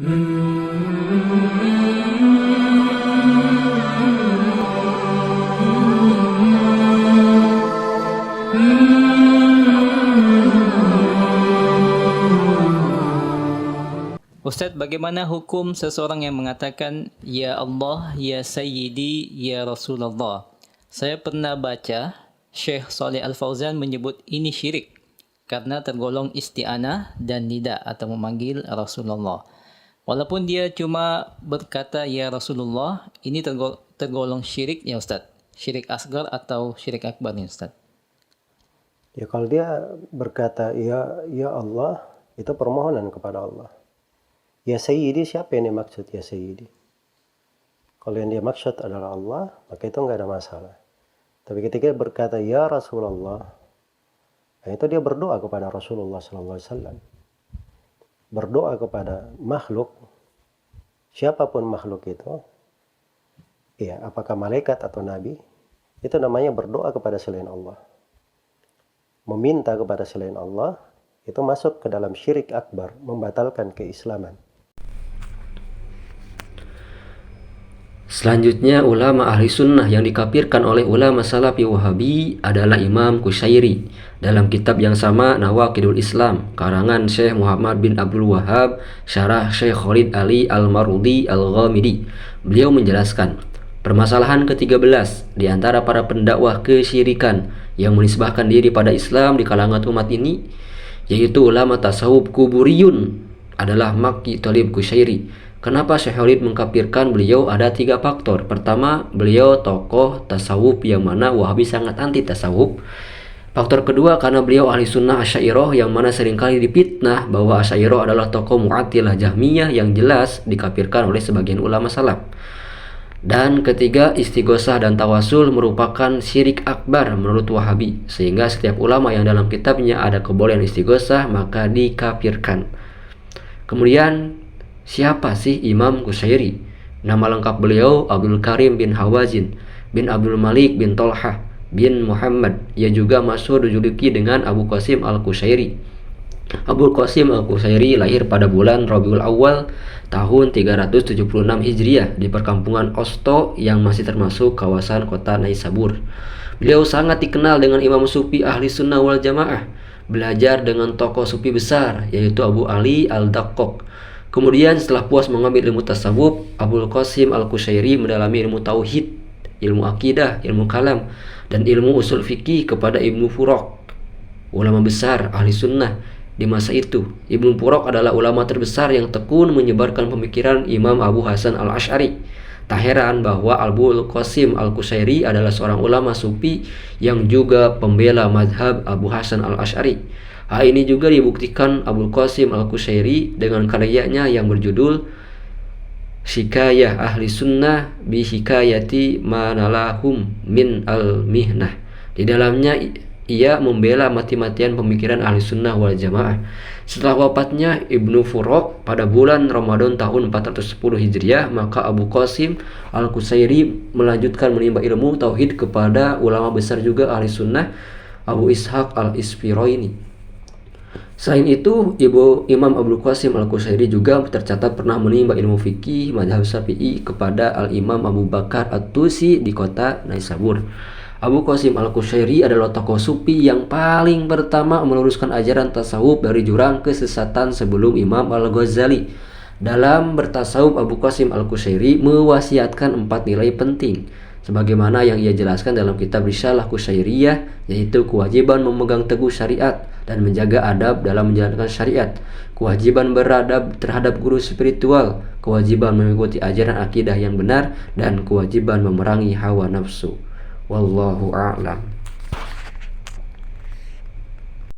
Ustadz, bagaimana hukum seseorang yang mengatakan, Ya Allah, Ya Sayyidi, Ya Rasulullah? Saya pernah baca Syekh Shalih Al-Fauzan menyebut ini syirik karena tergolong isti'anah dan nida atau memanggil Rasulullah. Walaupun dia cuma berkata Ya Rasulullah, ini tergolong syirik ya Ustadz? Syirik asgar atau syirik akbar ya Ustadz? Ya kalau dia berkata ya Allah, itu permohonan kepada Allah. Ya Sayyidi, siapa yang dimaksud ya Sayyidi? Kalau yang dia maksud adalah Allah, maka itu enggak ada masalah. Tapi ketika dia berkata ya Rasulullah, itu dia berdoa kepada Rasulullah SAW. Berdoa kepada makhluk, siapapun makhluk itu, ya apakah malaikat atau nabi, itu namanya berdoa kepada selain Allah. Meminta kepada selain Allah, itu masuk ke dalam syirik akbar, membatalkan keislaman. Selanjutnya, ulama ahli sunnah yang dikafirkan oleh ulama salafi wahabi adalah Imam Qushairi. Dalam kitab yang sama, Nawaqidul Islam, karangan Syekh Muhammad bin Abdul Wahhab, syarah Syekh Khalid Ali Al-Marudi Al-Ghamidi, beliau menjelaskan, permasalahan ke-13 di antara para pendakwah kesyirikan yang menisbahkan diri pada Islam di kalangan umat ini, yaitu ulama tasawuf kuburiyun, adalah Makki Talib Qushairi. Kenapa Syekh Khalid mengkafirkan beliau? Ada 3 faktor. Pertama, beliau tokoh tasawuf yang mana Wahabi sangat anti tasawuf. Faktor kedua, karena beliau ahli sunnah Asy'ariyah yang mana seringkali dipitnah bahwa Asy'ariyah adalah tokoh Mu'attilah Jahmiyah yang jelas dikafirkan oleh sebagian ulama salaf. Dan ketiga, istighosah dan tawasul merupakan syirik akbar menurut Wahabi, sehingga setiap ulama yang dalam kitabnya ada kebolehan istighosah maka dikafirkan. Kemudian, siapa sih Imam Qushairi? Nama lengkap beliau Abdul Karim bin Hawazin bin Abdul Malik bin Tolhah bin Muhammad. Ia juga masyhur dijuluki dengan Abu Qasim Al-Qushairi. Abu Qasim Al-Qushairi lahir pada bulan Rabiul Awal tahun 376 Hijriah di perkampungan Osto yang masih termasuk kawasan kota Naisabur. Beliau sangat dikenal dengan imam sufi ahli sunnah wal jamaah. Belajar dengan tokoh sufi besar yaitu Abu Ali Al-Daqqaq. Kemudian setelah puas mengambil ilmu tasawuf, Abul Qasim Al-Qushairi mendalami ilmu tauhid, ilmu akidah, ilmu kalam, dan ilmu usul fikih kepada Ibnu Furuq, ulama besar ahli sunnah di masa itu. Ibnu Furuq adalah ulama terbesar yang tekun menyebarkan pemikiran Imam Abu Hasan Al-Asy'ari. Tak heran bahwa Abul Qasim Al-Qushairi adalah seorang ulama sufi yang juga pembela mazhab Abu Hasan Al-Asy'ari. Hal ini juga dibuktikan Abul Qasim Al-Qushairi dengan karyanya yang berjudul Shikayah Ahli Sunnah bi Hikayati Manalahum min Al-Mihnah. Di dalamnya ia membela mati-matian pemikiran ahli sunnah wal jamaah. Setelah wafatnya Ibnu Furuq pada bulan Ramadan tahun 410 Hijriah, maka Abu Qasim Al-Qushairi melanjutkan menimba ilmu tauhid kepada ulama besar juga ahli sunnah Abu Ishaq Al-Isfirayni. Selain itu, Imam Abdul Qasim Al-Qushairi juga tercatat pernah menimba ilmu fikih mazhab Syafi'i kepada Al-Imam Abu Bakar At-Tusi di kota Naisabur. Abu Qasim Al-Qushairi adalah tokoh sufi yang paling pertama meluruskan ajaran tasawuf dari jurang kesesatan sebelum Imam Al-Ghazali. Dalam bertasawuf, Abu Qasim Al-Qushairi mewasiatkan 4 nilai penting sebagaimana yang ia jelaskan dalam kitab Risalah Qushairiyah, yaitu kewajiban memegang teguh syariat dan menjaga adab dalam menjalankan syariat, kewajiban beradab terhadap guru spiritual, kewajiban mengikuti ajaran akidah yang benar, dan kewajiban memerangi hawa nafsu. Wallahu a'lam.